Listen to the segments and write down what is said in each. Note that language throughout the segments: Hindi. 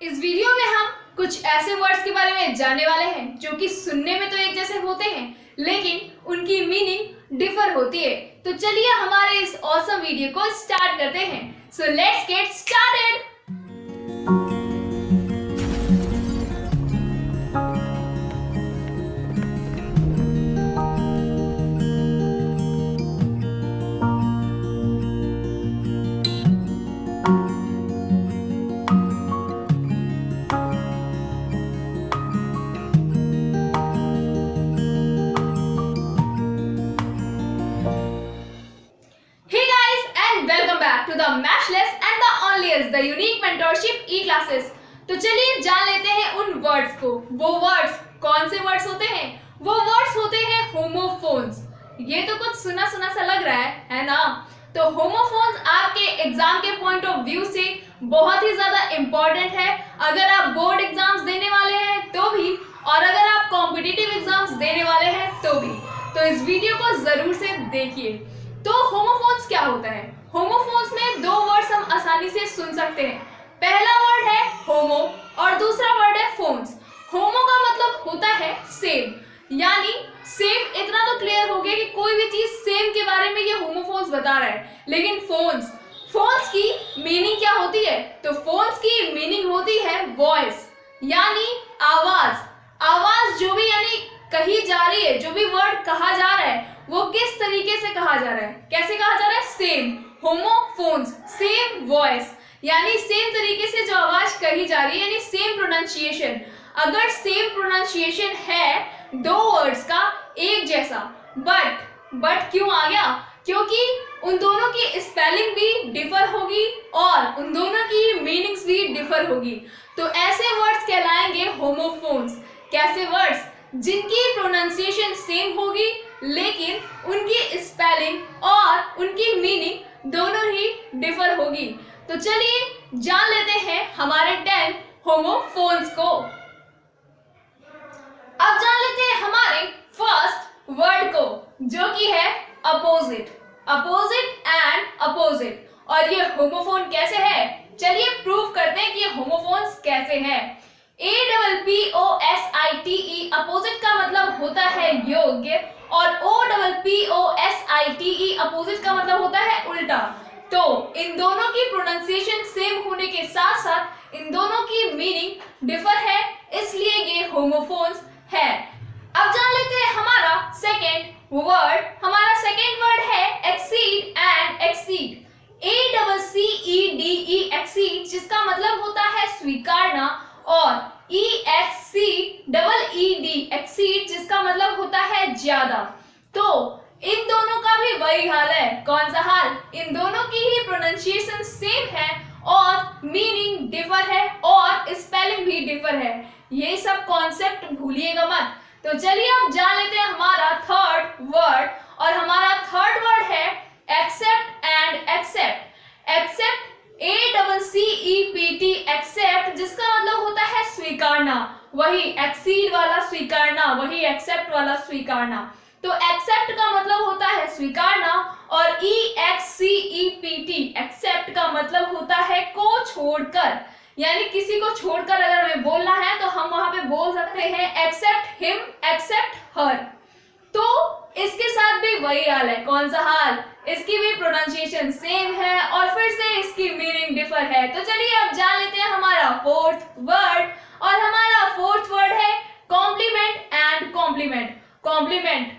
इस वीडियो में हम कुछ ऐसे वर्ड्स के बारे में जानने वाले हैं जो कि सुनने में तो एक जैसे होते हैं लेकिन उनकी मीनिंग डिफर होती है। तो चलिए हमारे इस ऑसम वीडियो को स्टार्ट करते हैं। So let's get started. To the matchless and the onlyest, the unique mentorship e-classes। तो चलिए जान लेते हैं उन वर्ड्स को। वो वर्ड्स कौन से वर्ड्स होते हैं? वो वर्ड्स होते हैं होमोफोन्स। ये तो कुछ सुना सुना सा लग रहा है ना? तो होमोफोन्स आपके एग्जाम के पॉइंट ऑफ व्यू से बहुत ही ज्यादा इंपॉर्टेंट है। अगर आप बोर्ड एग्जाम्स देने वाले हैं तो भी, और अगर आप कॉम्पिटिटिव एग्जाम्स देने वाले हैं तो भी। तो इस वीडियो को जरूर से देखिए। तो होमोफोन्स क्या होता है? होमोफोन्स में दो वर्ड्स हम आसानी से सुन सकते हैं। पहला वर्ड है होमो और दूसरा वर्ड है फोन्स। होमो का मतलब होता है सेम, यानी सेम इतना तो क्लियर हो गया कि कोई भी चीज सेम के बारे में ये होमोफोन्स बता रहा है। लेकिन फोन्स, फोन्स की मीनिंग क्या होती है? तो फोन्स की मीनिंग होती है वॉइस, यानी आवाज। आवाज जो भी यानी कही जा रही है, जो भी वर्ड कहा जा रहा है वो किस तरीके से कहा जा रहा है, कैसे कहा जा रहा है? सेम। होमोफोन्स, सेम वॉइस, यानी सेम तरीके से जो आवाज कही जा रही है, यानी सेम प्रोनाउंसिएशन। अगर सेम प्रोनाउंसिएशन है दो वर्ड्स का एक जैसा, बट क्यों आ गया? क्योंकि उन दोनों की स्पेलिंग भी डिफर होगी और उन दोनों की मीनिंग्स भी डिफर होगी। तो ऐसे वर्ड्स कहलाएंगे होमोफोन्स। कैसे वर्ड्स? जिनकी प्रोनाउंसिएशन सेम होगी लेकिन उनकी स्पेलिंग और उनकी मीनिंग दोनों ही डिफर होगी। तो चलिए जान लेते हैं हमारे 10 होमोफोन्स को। अब जान लेते हैं हमारे फर्स्ट वर्ड को, जो कि है अपोजिट। Opposite and opposite. और ये होमोफोन कैसे है? चलिए प्रूव करते हैं कि ये होमोफोन्स कैसे है। APPOSITE अपोजिट का मतलब होता है योग्य और OPPOSITE अपोजिट का मतलब होता है उल्टा। तो इन दोनों की प्रोनाउंसिएशन सेम होने के साथ साथ इन दोनों की मीनिंग डिफर है, इसलिए ये होमोफोन्स है। अब जान लेते हैं हमारा सेकेंड वर्ड। हमारा सेकेंड वर्ड है exceed and exceed. ACCEDE exceed, जिसका मतलब होता है स्वीकारना, और EXCEED एक्सीड, जिसका मतलब होता है ज्यादा। तो इन दोनों का भी वही हाल है। कौन सा हाल? इन दोनों की ही प्रोनाउंसिएशन सेम है और मीनिंग डिफर है और स्पेलिंग भी डिफर है। ये सब कॉन्सेप्ट भूलिएगा मत। तो चलिए अब जान लेते हैं हमारा थर्ड वर्ड। और हमारा थर्ड वर्ड है except and accept. Accept ACCEPT accept, जिसका मतलब होता है स्वीकारना। वही एक्सीड वाला स्वीकारना, वही एक्सेप्ट वाला स्वीकारना। तो एक्सेप्ट का मतलब होता है स्वीकारना और EXCEPT एक्सेप्ट का मतलब होता है को छोड़कर, यानी किसी को छोड़कर अगर हमें बोलना है तो हम वहां पे बोल सकते हैं एक्सेप्ट हिम, एक्सेप्ट हर। तो इसके साथ भी वही हाल है। कौन सा हाल? इसकी भी प्रोनाउंसिएशन सेम है और फिर से इसकी मीनिंग डिफर है। तो चलिए अब जान लेते हैं हमारा फोर्थ वर्ड। और हमारा फोर्थ वर्ड है कॉम्प्लीमेंट एंड कॉम्प्लीमेंट। कॉम्प्लीमेंट,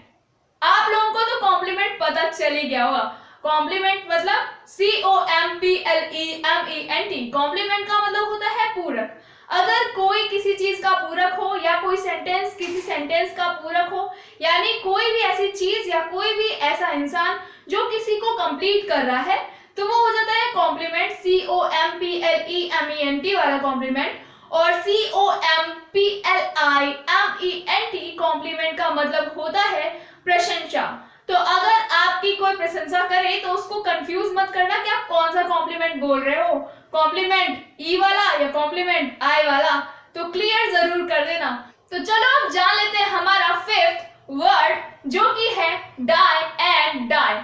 आप लोगों को तो कॉम्प्लीमेंट पता चल ही गया होगा। कॉम्प्लीमेंट मतलब COMPLEMENT। कॉम्प्लीमेंट का मतलब होता है पूरक। अगर कोई किसी चीज का पूरक हो या कोई सेंटेंस किसी सेंटेंस का पूरक हो, यानी कोई भी ऐसी चीज या कोई भी ऐसा इंसान जो किसी को कंप्लीट कर रहा है, तो वो हो जाता है कॉम्प्लीमेंट। COMPLEMENT वाला कॉम्प्लीमेंट। और COMPLIMENT कॉम्प्लीमेंट का मतलब होता है प्रशंसा। तो अगर आपकी कोई प्रशंसा करे तो उसको कंफ्यूज मत करना कि आप कौन सा कॉम्प्लीमेंट बोल रहे हो, कॉम्प्लीमेंट ई वाला या कॉम्प्लीमेंट आई वाला। तो क्लियर जरूर कर देना। तो चलो अब जान लेते हैं हमारा फिफ्थ वर्ड, जो कि है die and dye.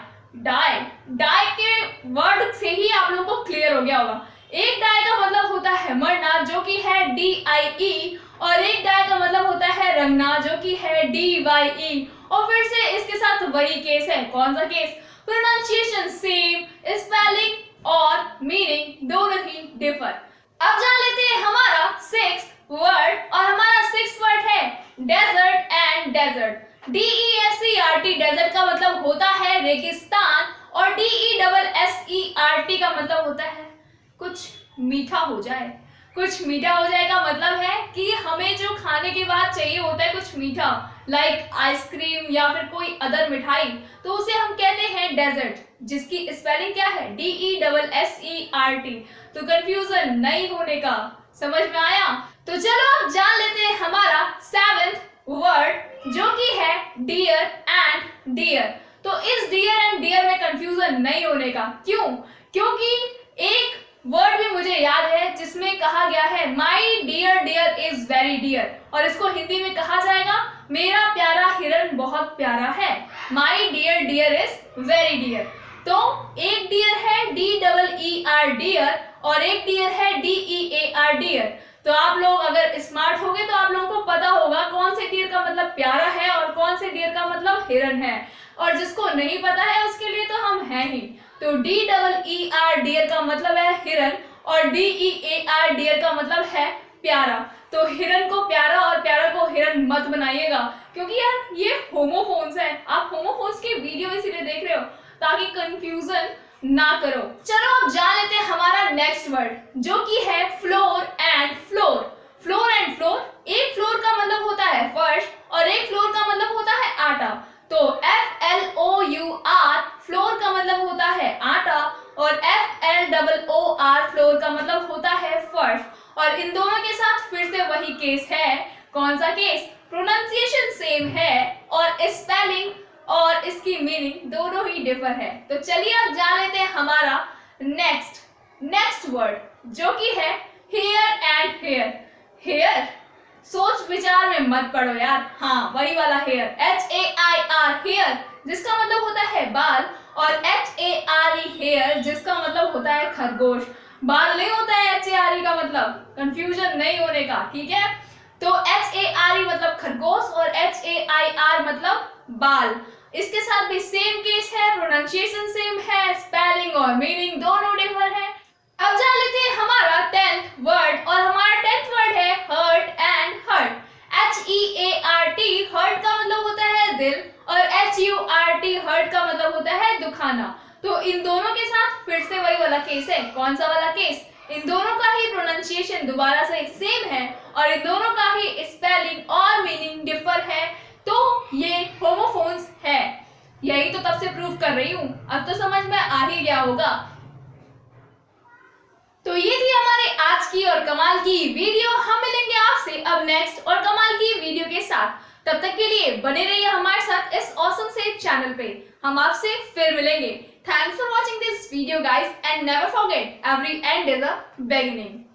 Die, die के वर्ड से ही आप लोगों को क्लियर हो गया होगा। एक डाई का मतलब होता है मरना, जो कि है DIE, और एक डाई का मतलब होता है रंगना जो कि है DYE। और फिर से इसके साथ वही केस है, कौन सा केस? प्रोनाउंसिएशन सेम, स्पेलिंग और मीनिंग दोनों ही डिफर। अब जान लेते हैं हमारा सिक्स्थ वर्ड, और हमारा सिक्स्थ वर्ड है desert and dessert. DESERT desert का मतलब होता है रेगिस्तान, और DESSERT का मतलब होता है कुछ मीठा हो जाए। कुछ मीठा हो जाए का मतलब है कि हमें जो खाने के बाद चाहिए होता है कुछ मीठा, लाइक आइसक्रीम या फिर कोई अदर मिठाई, तो उसे हम कहते हैं डेजर्ट, जिसकी स्पेलिंग क्या है? DESSERT। तो कंफ्यूजन नहीं होने का, समझ में आया? तो चलो अब जान लेते हैं हमारा सेवेंथ वर्ड जो कि है डियर एंड डियर। तो इस डियर एंड डियर में कंफ्यूजन नहीं होने का, क्यों? क्योंकि एक वर्ड भी मुझे याद है जिसमें कहा गया है my dear deer is very dear, और इसको हिंदी में कहा जाएगा मेरा प्यारा हिरन बहुत प्यारा है। My dear deer is very dear. तो एक डियर है DEER डियर, और एक डियर है DEAR डियर। तो आप लोग अगर स्मार्ट होंगे तो आप लोगों को पता होगा कौन से डियर का मतलब प्यारा है और कौन से डियर का मतलब हिरन है, और जिसको नहीं पता है उसके लिए तो हम हैं ही। तो DEER डियर का मतलब है हिरन, और DEAR डियर का मतलब है प्यारा। तो हिरन को प्यारा और प्यारा को हिरन मत बनाइएगा, क्योंकि यार ये होमोफोन्स है। आप होमोफोन्स की वीडियो इसीलिए देख रहे हो ताकि कंफ्यूजन ना करो। चलो अब जान लेते हैं हमारा नेक्स्ट वर्ड जो कि है floor and floor. Floor and floor, एक फ्लोर का मतलब होता है फर्श, और एक फ्लोर का मतलब होता है आटा। तो FLOUR फ्लोर का मतलब होता है आटा, और FLOOR फ्लोर का मतलब होता है फर्श। और इन दोनों के साथ फिर से वही केस है, कौन सा केस? प्रोनाउंसिएशन सेम है और स्पेलिंग और इसकी मीनिंग दोनों ही डिफर है। तो चलिए अब जान लेते हैं हमारा नेक्स्ट वर्ड जो कि है हेयर एंड हेयर। हेयर, सोच विचार में मत पड़ो यार, हाँ वही वाला हेयर, HAIR हेयर, जिसका मतलब होता है बाल, और HARE हेयर जिसका मतलब होता है खरगोश। बाल नहीं होता है HARE का मतलब, कंफ्यूजन नहीं होने का, ठीक है? तो HARE मतलब खरगोश और HAIR मतलब बाल। इसके साथ भी सेम केस है, प्रोनाउंसिएशन सेम है, स्पेलिंग और मीनिंग दोनों डिफर है। अब जान लेते हैं हमारा 10th वर्ड, और हमारा 10th वर्ड है heart and heart. HEART heart का मतलब होता है दिल, और HURT हर्ट का मतलब होता है दुखाना। तो इन दोनों के साथ फिर से वही वाला केस है, कौन सा वाला केस? इन दोनों का ही प्रोनाउंसिएशन दोबारा से सेम है, और इन दोनों का ही स्पेलिंग और मीनिंग डिफर है। तो ये होमोफोन्स है, यही तो तब से प्रूव कर रही हूं, अब तो समझ में आ ही गया होगा। तो ये थी हमारे आज की और कमाल की वीडियो। हम मिलेंगे आपसे अब नेक्स्ट और कमाल की वीडियो के साथ। तब तक के लिए बने रहिए हमारे साथ इस ऑसम से चैनल पे। हम आपसे फिर मिलेंगे। Thanks for watching this video guys, and never forget every and is a beginning.